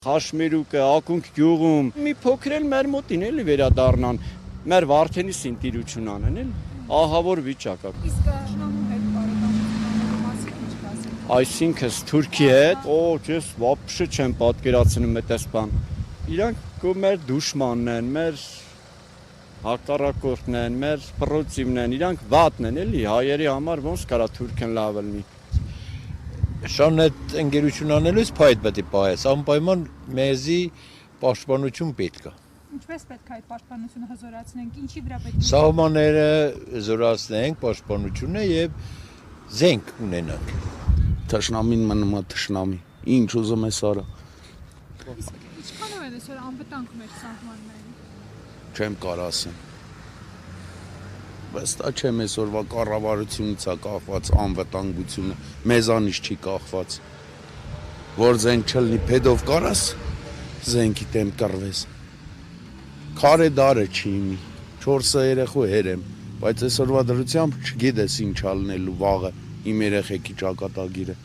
Խաշմերուկը, ակունք գյուղում, մի փոքր էլ մեր մոտին էլի վերադառնան, մեր Վարդենիսին տիրություն անեն էլ, ահավոր վիճակ է։ Իսկ շնամու հետ բարեկամության մասին ինչ կասեք։ Այսինքն Թուրքի հետ, ես вообще չեմ պատկերացնում այդպես բան։ Իրանք մեր դուշմանն են, մեր հակառակորդն են, մեր պրոցիվն են, իրանք վատն են էլի, հայերի համար ոնց կարա Թուրքն լավ լինի։ Շան այդ ընկերություն անելուց փայտ պետք է պահես, անպայման մեզի պաշտպանություն պետք է։ Ինչպես պետք է այդ պաշտպանությունը հզորացնենք, ինչի վրա պետք է։ Սահմանները զորացնենք, պաշտպանությունը եւ զենք ունենանք։ Թշնամին մնում է թշնամի, ինչ ուզում ես արա։ Իսկ ինչքանով է այսօր անվտանգ մեր սահմաններին։ Չեմ կարող ասեմ։ Վստահ չեմ այսօրվա կառավարությունից է կախված անվտանգությունը, մեզանից չի կախված։ Որ զենք չլինի փեդով կարաս, զենքի դեմ կռվես։ Քարե դարը չի իմի, 4 երեխու հերեմ, բայց այսօրվա դրությամբ չգիտես ինչ ալնելու վաղը իմ երեխեքի ճակատագիրը։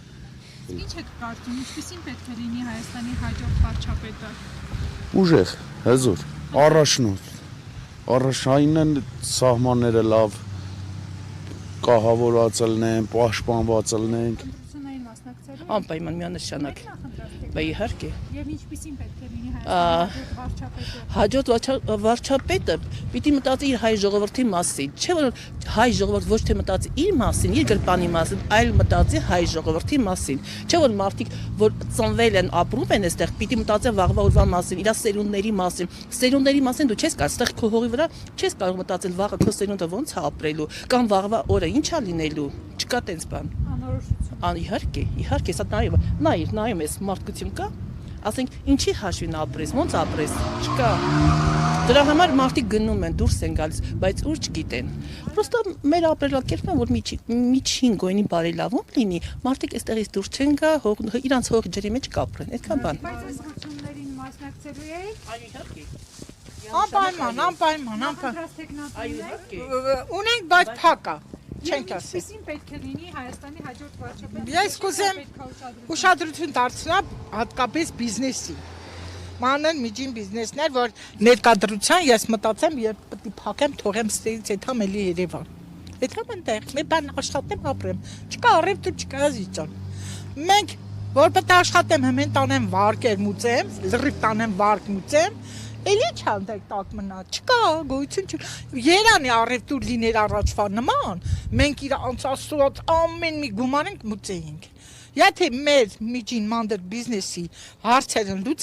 Ինչ եք կարծում, ինչպեսին պետք է լինի Հայաստանի հաջորդ վարչապետը։ Ուժեղ, հզոր, առաջնորդ։ Առաջնային սահմանները լավ կահավորված լինեն, պաշտպանված լինեն։ Ընտրություններին մասնակցելու։ Անպայման միանշանակ։ Բա իհարկե։ Եվ ինչպեսին պետք է լինի Հայաստանի հաջորդ վարչապետը։ Հաջորդ վարչապետը պիտի մտածի իր հայ ժողովրդի մասին, չէ՞ որ հայ ժողովուրդ ոչ թե մտածի իր մասին, իր գրպանի մասին, այլ մտածի հայ ժողովրդի մասին, չէ՞ որ մարդիկ, որ ծնվել են, ապրում են այստեղ, պիտի մտածեն վաղվա օրվա մասին, իր սերունդների մասին։ Սերունդների մասին դու չես կարող, այստեղ քո հողի վրա չես կարող մտածել վաղը քո սերունդը ոնց է ապրելու, կամ վաղվա օրը ինչ է լինելու, չկա տենց բան։ Անորոշություն։ Իհարկե, սա նայում ես մարդկություն կա, ասենք ինչի հաշվին ապրես, ոնց ապրես, չկա։ Դրա համար մարդիկ գնում են, դուրս են գալիս, բայց ուր չգիտեն։ Պրոստը մեր ապրելակերպն որ միջին գոյնի բարելավում լինի, մարդիկ այստեղից դուրս չեն գա, իրանց հողի ջրի մեջ կապրեն, այդքան բան։ Բայց այս ընտրություններին մասնակցելու եք։ Այո, իհարկե։ Անպայման։ Այո, իհարկե։ Ունենք, բայց փակա։ Չենք ասի։ Ինչպեսին պետք է լինի Հայաստանի հաջորդ վարչապետը։ Ես կուզեմ ուշադրություն դարձնել հատկապես բիզնեսի։ Մանր միջին բիզնեսներ, որ ներկայդրության ես մտածեմ, երբ պետք է փակեմ, թողեմ ստերից եթամ էլի Երևան։ Եթամ այնտեղ, մի բան աշխատեմ, ապրեմ։ Չկա առևտուր, չկա զիջան։ Մենք որ պետք է աշխատեմ, հմեն տանեմ վարկեր մուծեմ, լրիվ տանեմ վարկ մուծեմ, էլի չանդեք տակ մնա, չկա, գոյություն չի։ Երանի առևտուր լիներ առաջվա նման, մենք իր անցածված ամեն մի գումար ենք մուծեինք։ Եթե մեր միջին մանդր բիզնեսի հարցերը լուծեն,